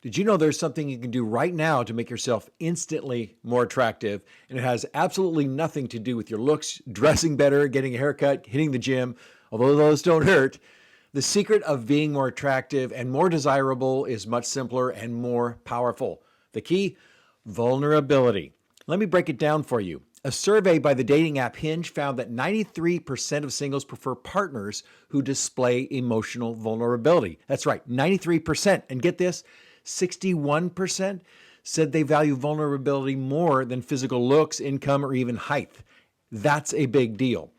Did you know there's something you can do right now to make yourself instantly more attractive? And it has absolutely nothing to do with your looks, dressing better, getting a haircut, hitting the gym, although those don't hurt. The secret of being more attractive and more desirable is much simpler and more powerful. The key? Vulnerability. Let me break it down for you. A survey by the dating app Hinge found that 93% of singles prefer partners who display emotional vulnerability. That's right, 93%. And get this, 61% said they value vulnerability more than physical looks, income, or even height. That's a big deal.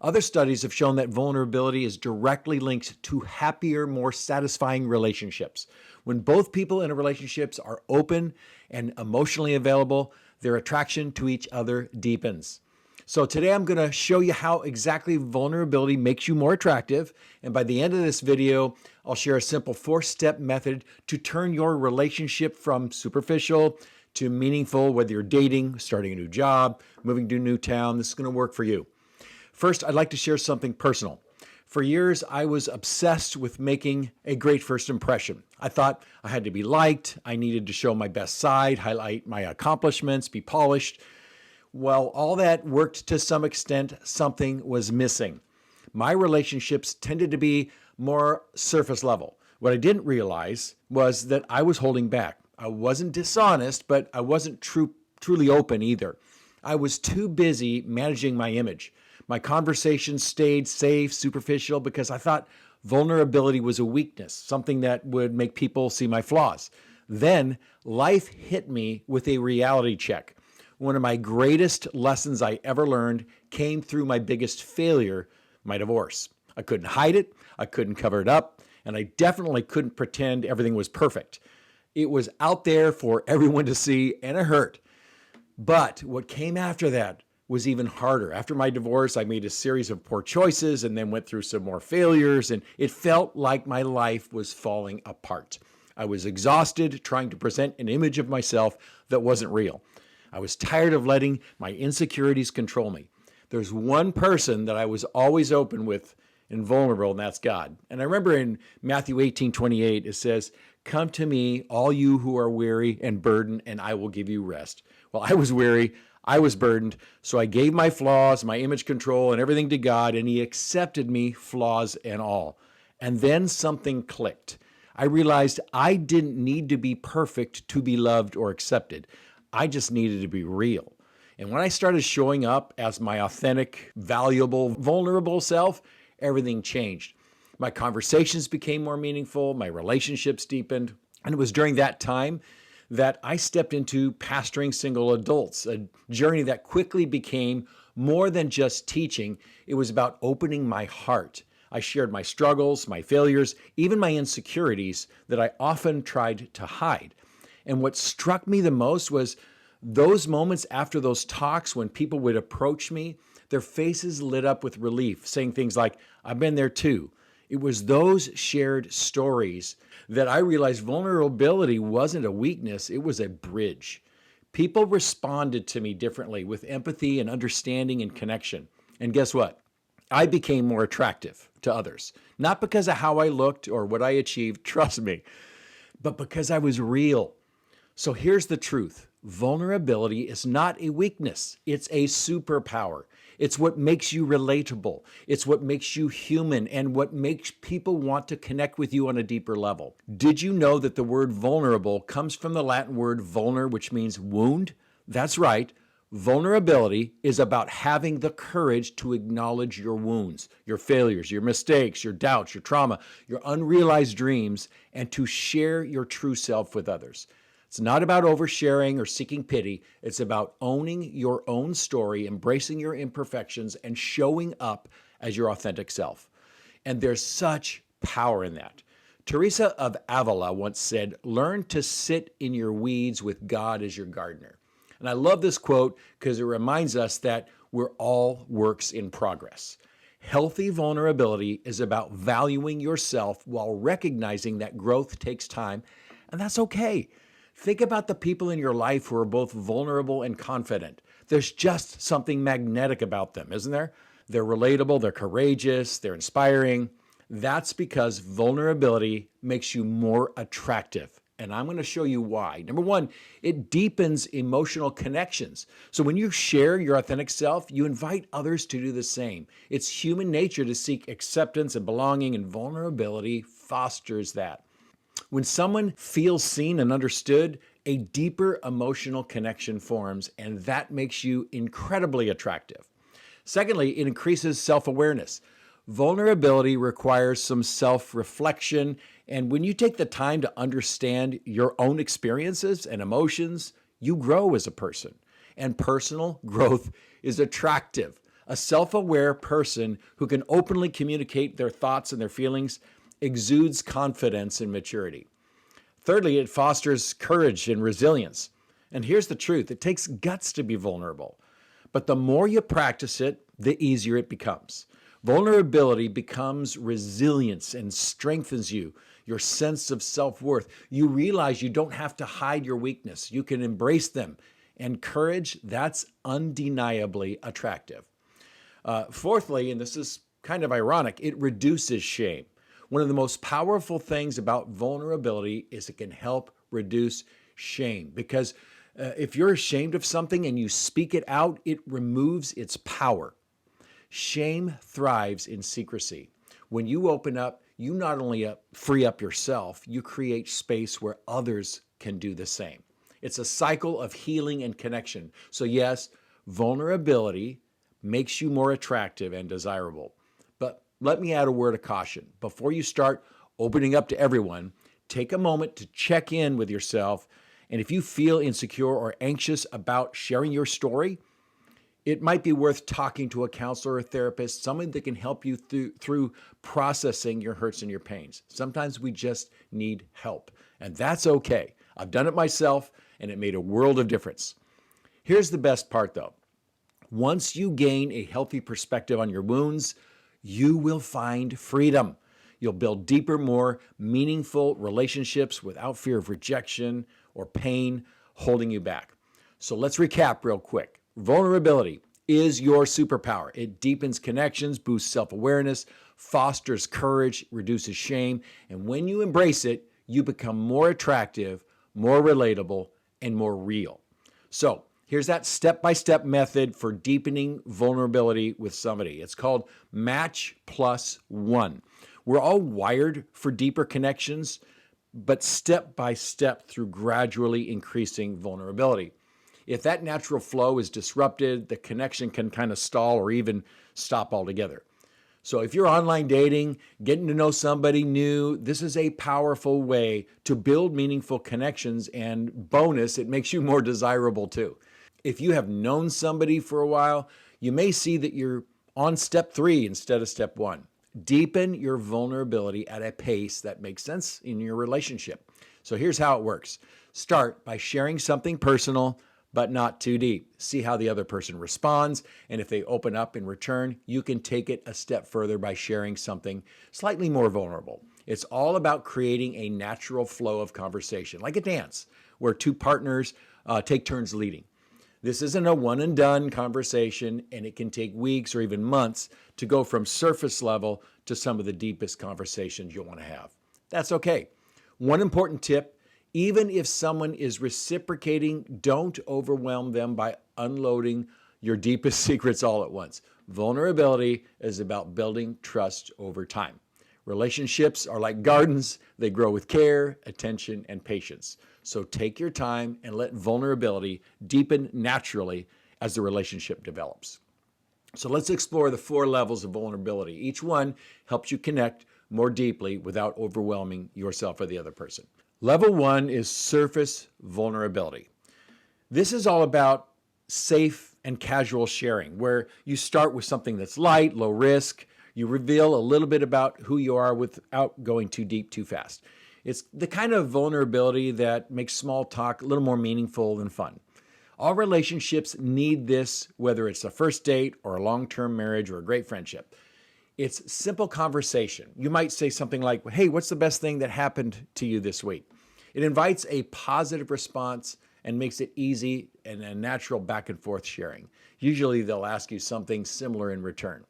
Other studies have shown that vulnerability is directly linked to happier, more satisfying relationships. When both people in a relationship are open and emotionally available, their attraction to each other deepens. So today I'm going to show you how exactly vulnerability makes you more attractive. And by the end of this video, I'll share a simple 4-step method to turn your relationship from superficial to meaningful, whether you're dating, starting a new job, moving to a new town. This is going to work for you. First, I'd like to share something personal. For years, I was obsessed with making a great first impression. I thought I had to be liked, I needed to show my best side, highlight my accomplishments, be polished. Well, all that worked to some extent, something was missing. My relationships tended to be more surface level. What I didn't realize was that I was holding back. I wasn't dishonest, but I wasn't truly open either. I was too busy managing my image. My conversations stayed safe, superficial, because I thought vulnerability was a weakness, something that would make people see my flaws. Then life hit me with a reality check. One of my greatest lessons I ever learned came through my biggest failure, my divorce. I couldn't hide it, I couldn't cover it up, and I definitely couldn't pretend everything was perfect. It was out there for everyone to see, and it hurt. But what came after that was even harder. After my divorce, I made a series of poor choices and then went through some more failures, and it felt like my life was falling apart. I was exhausted trying to present an image of myself that wasn't real. I was tired of letting my insecurities control me. There's one person that I was always open with and vulnerable, and that's God. And I remember in Matthew 18:28, it says, "Come to me, all you who are weary and burdened, and I will give you rest." Well, I was weary, I was burdened, so I gave my flaws, my image control, and everything to God, and He accepted me, flaws and all. And then something clicked. I realized I didn't need to be perfect to be loved or accepted. I just needed to be real. And when I started showing up as my authentic, valuable, vulnerable self, everything changed. My conversations became more meaningful, my relationships deepened, and it was during that time that I stepped into pastoring single adults, a journey that quickly became more than just teaching. It was about opening my heart. I shared my struggles, my failures, even my insecurities that I often tried to hide. And what struck me the most was those moments after those talks when people would approach me, their faces lit up with relief, saying things like, "I've been there too." It was those shared stories that I realized vulnerability wasn't a weakness, it was a bridge. People responded to me differently with empathy and understanding and connection. And guess what? I became more attractive to others, not because of how I looked or what I achieved, trust me, but because I was real. So here's the truth. Vulnerability is not a weakness. It's a superpower. It's what makes you relatable. It's what makes you human and what makes people want to connect with you on a deeper level. Did you know that the word vulnerable comes from the Latin word vulner, which means wound? That's right. Vulnerability is about having the courage to acknowledge your wounds, your failures, your mistakes, your doubts, your trauma, your unrealized dreams, and to share your true self with others. It's not about oversharing or seeking pity. It's about owning your own story, embracing your imperfections, and showing up as your authentic self. And there's such power in that. Teresa of Avila once said, "Learn to sit in your weeds with God as your gardener." And I love this quote because it reminds us that we're all works in progress. Healthy vulnerability is about valuing yourself while recognizing that growth takes time, and that's okay. Think about the people in your life who are both vulnerable and confident. There's just something magnetic about them, isn't there? They're relatable, they're courageous, they're inspiring. That's because vulnerability makes you more attractive. And I'm going to show you why. Number one, it deepens emotional connections. So when you share your authentic self, you invite others to do the same. It's human nature to seek acceptance and belonging, and vulnerability fosters that. When someone feels seen and understood, a deeper emotional connection forms, and that makes you incredibly attractive. Secondly, it increases self-awareness. Vulnerability requires some self-reflection, and when you take the time to understand your own experiences and emotions, you grow as a person. And personal growth is attractive. A self-aware person who can openly communicate their thoughts and their feelings exudes confidence and maturity. Thirdly, it fosters courage and resilience. And here's the truth, it takes guts to be vulnerable. But the more you practice it, the easier it becomes. Vulnerability becomes resilience and strengthens you, your sense of self-worth. You realize you don't have to hide your weakness. You can embrace them. And courage, that's undeniably attractive. Fourthly, and this is kind of ironic, it reduces shame. One of the most powerful things about vulnerability is it can help reduce shame, because if you're ashamed of something and you speak it out, it removes its power. Shame thrives in secrecy. When you open up, you not only free up yourself, you create space where others can do the same. It's a cycle of healing and connection. So yes, vulnerability makes you more attractive and desirable. But let me add a word of caution. Before you start opening up to everyone, take a moment to check in with yourself. And if you feel insecure or anxious about sharing your story, it might be worth talking to a counselor or a therapist, someone that can help you through processing your hurts and your pains. Sometimes we just need help, and that's okay. I've done it myself, and it made a world of difference. Here's the best part, though. Once you gain a healthy perspective on your wounds, you will find freedom. You'll build deeper, more meaningful relationships without fear of rejection or pain holding you back. So let's recap real quick. Vulnerability is your superpower. It deepens connections, boosts self-awareness, fosters courage, reduces shame, and when you embrace it, you become more attractive, more relatable, and more real. So here's that step-by-step method for deepening vulnerability with somebody. It's called Match Plus One. We're all wired for deeper connections, but step by step through gradually increasing vulnerability. If that natural flow is disrupted, the connection can kind of stall or even stop altogether. So if you're online dating, getting to know somebody new, this is a powerful way to build meaningful connections, and bonus, it makes you more desirable too. If you have known somebody for a while, you may see that you're on step 3 instead of step 1. Deepen your vulnerability at a pace that makes sense in your relationship. So here's how it works. Start by sharing something personal, but not too deep. See how the other person responds, and if they open up in return, you can take it a step further by sharing something slightly more vulnerable. It's all about creating a natural flow of conversation, like a dance, where two partners take turns leading. This isn't a one and done conversation, and it can take weeks or even months to go from surface level to some of the deepest conversations you'll want to have. That's okay. One important tip: even if someone is reciprocating, don't overwhelm them by unloading your deepest secrets all at once. Vulnerability is about building trust over time. Relationships are like gardens. They grow with care, attention, and patience. So take your time and let vulnerability deepen naturally as the relationship develops. So let's explore the 4 levels of vulnerability. Each one helps you connect more deeply without overwhelming yourself or the other person. Level 1 is surface vulnerability. This is all about safe and casual sharing, where you start with something that's light, low risk. You reveal a little bit about who you are without going too deep too fast. It's the kind of vulnerability that makes small talk a little more meaningful and fun. All relationships need this, whether it's a first date or a long-term marriage or a great friendship. It's simple conversation. You might say something like, "Hey, what's the best thing that happened to you this week?" It invites a positive response and makes it easy and a natural back and forth sharing. Usually they'll ask you something similar in return.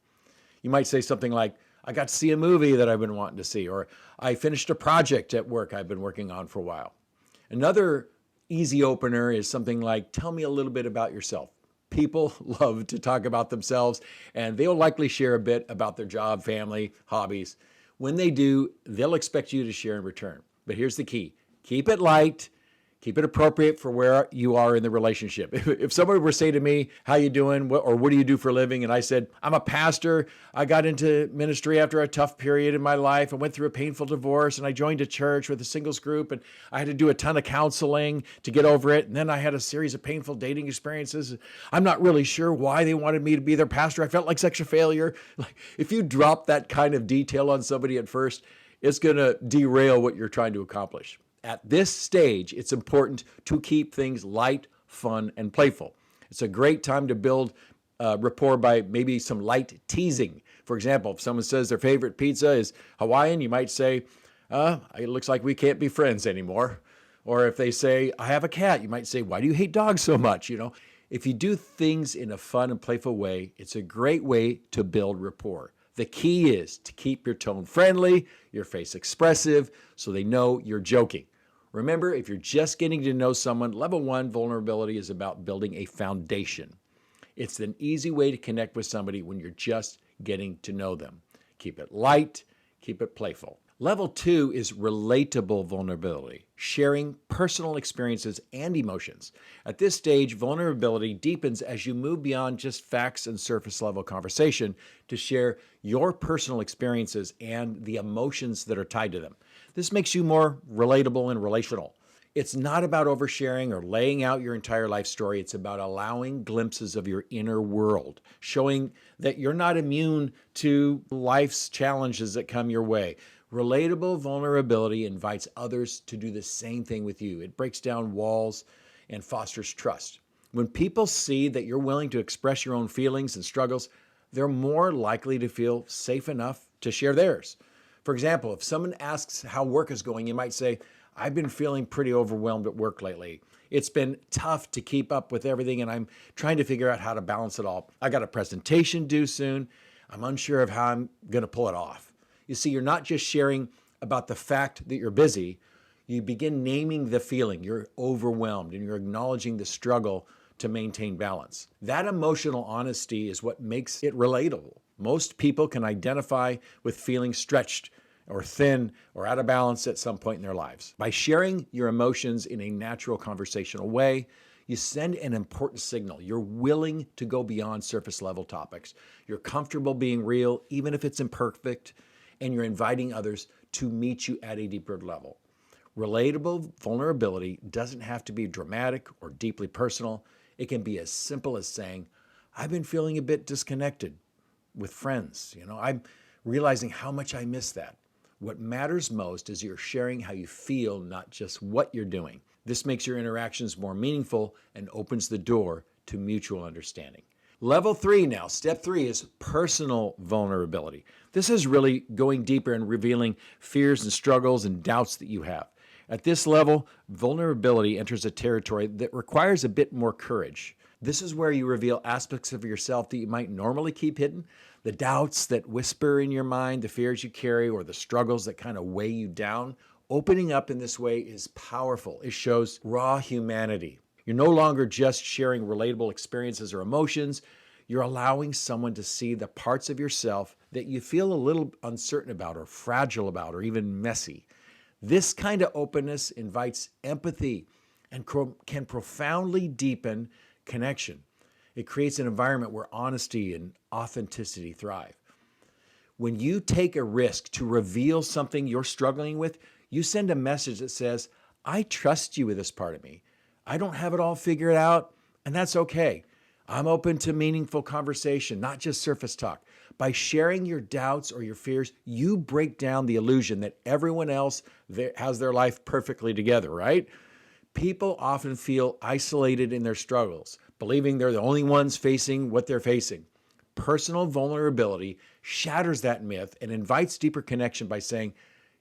You might say something like, "I got to see a movie that I've been wanting to see," or "I finished a project at work I've been working on for a while." Another easy opener is something like, tell me a little bit about yourself. People love to talk about themselves, and they'll likely share a bit about their job, family, hobbies. When they do, they'll expect you to share in return. But here's the key. Keep it light. Keep it appropriate for where you are in the relationship. If somebody were to say to me, how you doing? Or what do you do for a living? And I said, I'm a pastor. I got into ministry after a tough period in my life. I went through a painful divorce and I joined a church with a singles group and I had to do a ton of counseling to get over it. And then I had a series of painful dating experiences. I'm not really sure why they wanted me to be their pastor. I felt like such a failure. Like, if you drop that kind of detail on somebody at first, it's going to derail what you're trying to accomplish. At this stage, it's important to keep things light, fun, and playful. It's a great time to build rapport by maybe some light teasing. For example, if someone says their favorite pizza is Hawaiian, you might say, it looks like we can't be friends anymore. Or if they say, I have a cat, you might say, why do you hate dogs so much? If you do things in a fun and playful way, it's a great way to build rapport. The key is to keep your tone friendly, your face expressive, so they know you're joking. Remember, if you're just getting to know someone, level 1 vulnerability is about building a foundation. It's an easy way to connect with somebody when you're just getting to know them. Keep it light, keep it playful. Level 2 is relatable vulnerability, sharing personal experiences and emotions. At this stage, vulnerability deepens as you move beyond just facts and surface level conversation to share your personal experiences and the emotions that are tied to them. This makes you more relatable and relational. It's not about oversharing or laying out your entire life story. It's about allowing glimpses of your inner world, showing that you're not immune to life's challenges that come your way. Relatable vulnerability invites others to do the same thing with you. It breaks down walls and fosters trust. When people see that you're willing to express your own feelings and struggles, they're more likely to feel safe enough to share theirs. For example, if someone asks how work is going, you might say, I've been feeling pretty overwhelmed at work lately. It's been tough to keep up with everything, and I'm trying to figure out how to balance it all. I got a presentation due soon. I'm unsure of how I'm going to pull it off. You see, you're not just sharing about the fact that you're busy. You begin naming the feeling. You're overwhelmed, and you're acknowledging the struggle to maintain balance. That emotional honesty is what makes it relatable. Most people can identify with feeling stretched or thin or out of balance at some point in their lives. By sharing your emotions in a natural conversational way, you send an important signal. You're willing to go beyond surface level topics. You're comfortable being real, even if it's imperfect, and you're inviting others to meet you at a deeper level. Relatable vulnerability doesn't have to be dramatic or deeply personal. It can be as simple as saying, I've been feeling a bit disconnected with friends. I'm realizing how much I miss that. What matters most is you're sharing how you feel, not just what you're doing. This makes your interactions more meaningful and opens the door to mutual understanding. Level 3 now, step 3 is personal vulnerability. This is really going deeper and revealing fears and struggles and doubts that you have. At this level, vulnerability enters a territory that requires a bit more courage. This is where you reveal aspects of yourself that you might normally keep hidden, the doubts that whisper in your mind, the fears you carry, or the struggles that kind of weigh you down. Opening up in this way is powerful. It shows raw humanity. You're no longer just sharing relatable experiences or emotions. You're allowing someone to see the parts of yourself that you feel a little uncertain about or fragile about or even messy. This kind of openness invites empathy and can profoundly deepen connection. It creates an environment where honesty and authenticity thrive. When you take a risk to reveal something you're struggling with, you send a message that says, I trust you with this part of me. I don't have it all figured out, and that's okay. I'm open to meaningful conversation, not just surface talk. By sharing your doubts or your fears, you break down the illusion that everyone else has their life perfectly together, right? People often feel isolated in their struggles, believing they're the only ones facing what they're facing. Personal vulnerability shatters that myth and invites deeper connection by saying,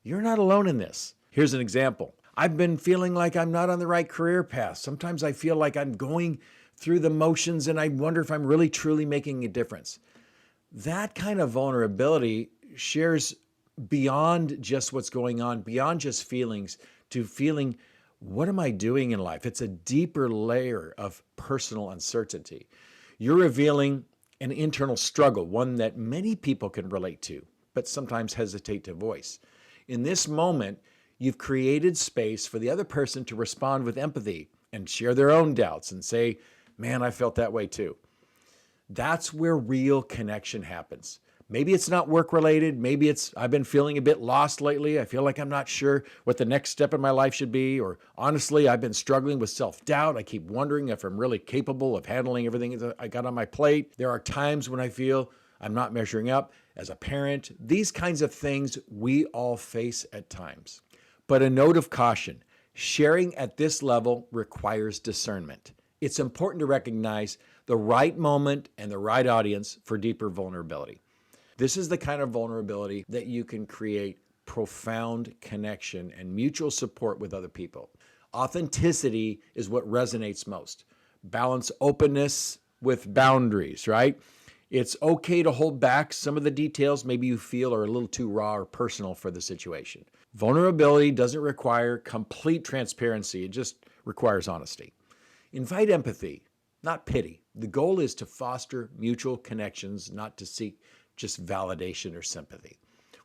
you're not alone in this. Here's an example. I've been feeling like I'm not on the right career path. Sometimes I feel like I'm going through the motions and I wonder if I'm really truly making a difference. That kind of vulnerability shares beyond just what's going on, beyond just feelings, to feeling What am I doing in life? It's a deeper layer of personal uncertainty. You're revealing an internal struggle, one that many people can relate to, but sometimes hesitate to voice. In this moment, you've created space for the other person to respond with empathy and share their own doubts and say, man, I felt that way too. That's where real connection happens. Maybe it's not work related. Maybe it's, I've been feeling a bit lost lately. I feel like I'm not sure what the next step in my life should be. Or honestly, I've been struggling with self-doubt. I keep wondering if I'm really capable of handling everything that I got on my plate. There are times when I feel I'm not measuring up as a parent. These kinds of things we all face at times. But a note of caution, sharing at this level requires discernment. It's important to recognize the right moment and the right audience for deeper vulnerability. This is the kind of vulnerability that you can create profound connection and mutual support with other people. Authenticity is what resonates most. Balance openness with boundaries, right? It's okay to hold back some of the details maybe you feel are a little too raw or personal for the situation. Vulnerability doesn't require complete transparency. It just requires honesty. Invite empathy, not pity. The goal is to foster mutual connections, not to seek just validation or sympathy.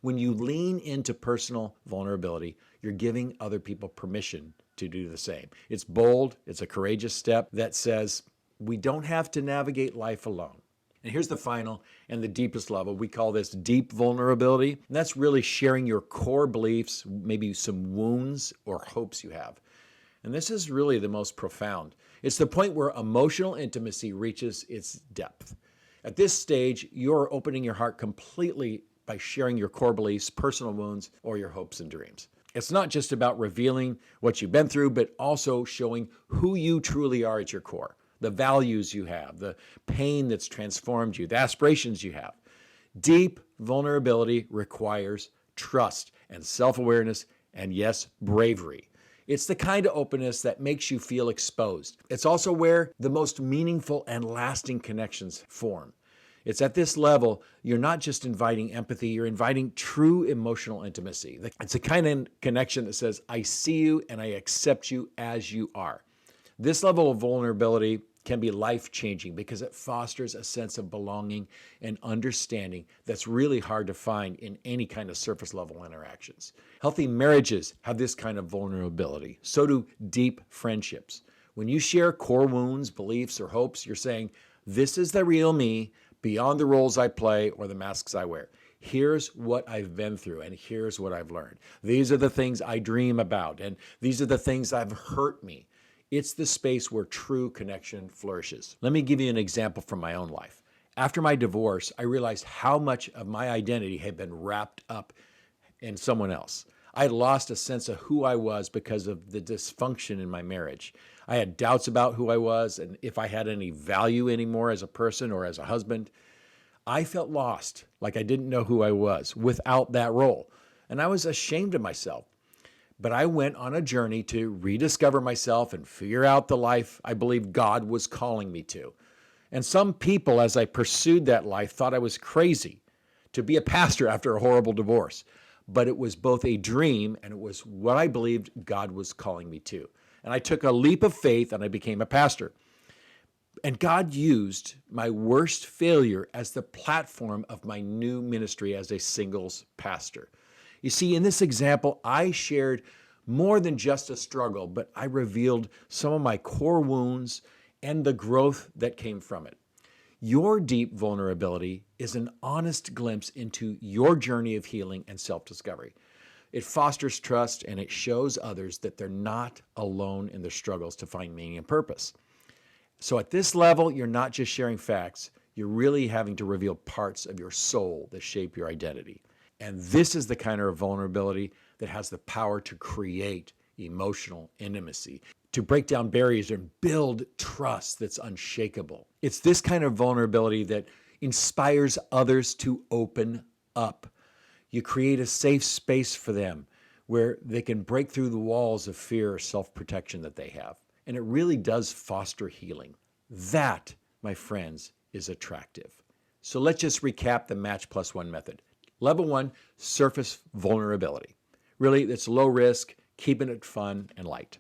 When you lean into personal vulnerability, you're giving other people permission to do the same. It's bold, it's a courageous step that says we don't have to navigate life alone. And here's the final and the deepest level. We call this deep vulnerability. And that's really sharing your core beliefs, maybe some wounds or hopes you have. And this is really the most profound. It's the point where emotional intimacy reaches its depth. At this stage, you're opening your heart completely by sharing your core beliefs, personal wounds, or your hopes and dreams. It's not just about revealing what you've been through, but also showing who you truly are at your core, the values you have, the pain that's transformed you, the aspirations you have. Deep vulnerability requires trust and self-awareness and, yes, bravery. It's the kind of openness that makes you feel exposed. It's also where the most meaningful and lasting connections form. It's at this level, you're not just inviting empathy, you're inviting true emotional intimacy. It's a kind of connection that says, I see you and I accept you as you are. This level of vulnerability can be life-changing because it fosters a sense of belonging and understanding that's really hard to find in any kind of surface-level interactions. Healthy marriages have this kind of vulnerability. So do deep friendships. When you share core wounds, beliefs, or hopes, you're saying, this is the real me, beyond the roles I play or the masks I wear. Here's what I've been through, and here's what I've learned. These are the things I dream about, and these are the things that have hurt me. It's the space where true connection flourishes. Let me give you an example from my own life. After my divorce, I realized how much of my identity had been wrapped up in someone else. I had lost a sense of who I was because of the dysfunction in my marriage. I had doubts about who I was and if I had any value anymore as a person or as a husband. I felt lost, like I didn't know who I was without that role. And I was ashamed of myself. But I went on a journey to rediscover myself and figure out the life I believed God was calling me to. And some people, as I pursued that life, thought I was crazy to be a pastor after a horrible divorce. But it was both a dream and it was what I believed God was calling me to. And I took a leap of faith and I became a pastor. And God used my worst failure as the platform of my new ministry as a singles pastor. You see, in this example, I shared more than just a struggle, but I revealed some of my core wounds and the growth that came from it. Your deep vulnerability is an honest glimpse into your journey of healing and self-discovery. It fosters trust and it shows others that they're not alone in their struggles to find meaning and purpose. So at this level, you're not just sharing facts, you're really having to reveal parts of your soul that shape your identity. And this is the kind of vulnerability that has the power to create emotional intimacy, to break down barriers and build trust that's unshakable. It's this kind of vulnerability that inspires others to open up. You create a safe space for them where they can break through the walls of fear or self-protection that they have. And it really does foster healing. That, my friends, is attractive. So let's just recap the Match Plus One method. Level 1, surface vulnerability. Really, it's low risk, keeping it fun and light.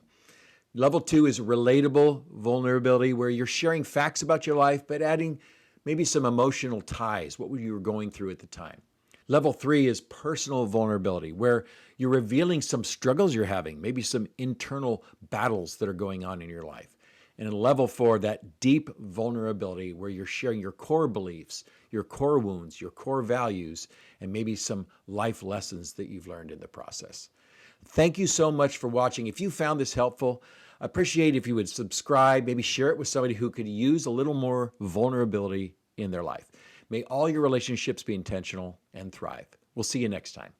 Level 2 is relatable vulnerability, where you're sharing facts about your life, but adding maybe some emotional ties, what you were going through at the time. Level 3 is personal vulnerability, where you're revealing some struggles you're having, maybe some internal battles that are going on in your life. And in level 4, that deep vulnerability, where you're sharing your core beliefs, your core wounds, your core values, and maybe some life lessons that you've learned in the process. Thank you so much for watching. If you found this helpful, I appreciate if you would subscribe, maybe share it with somebody who could use a little more vulnerability in their life. May all your relationships be intentional and thrive. We'll see you next time.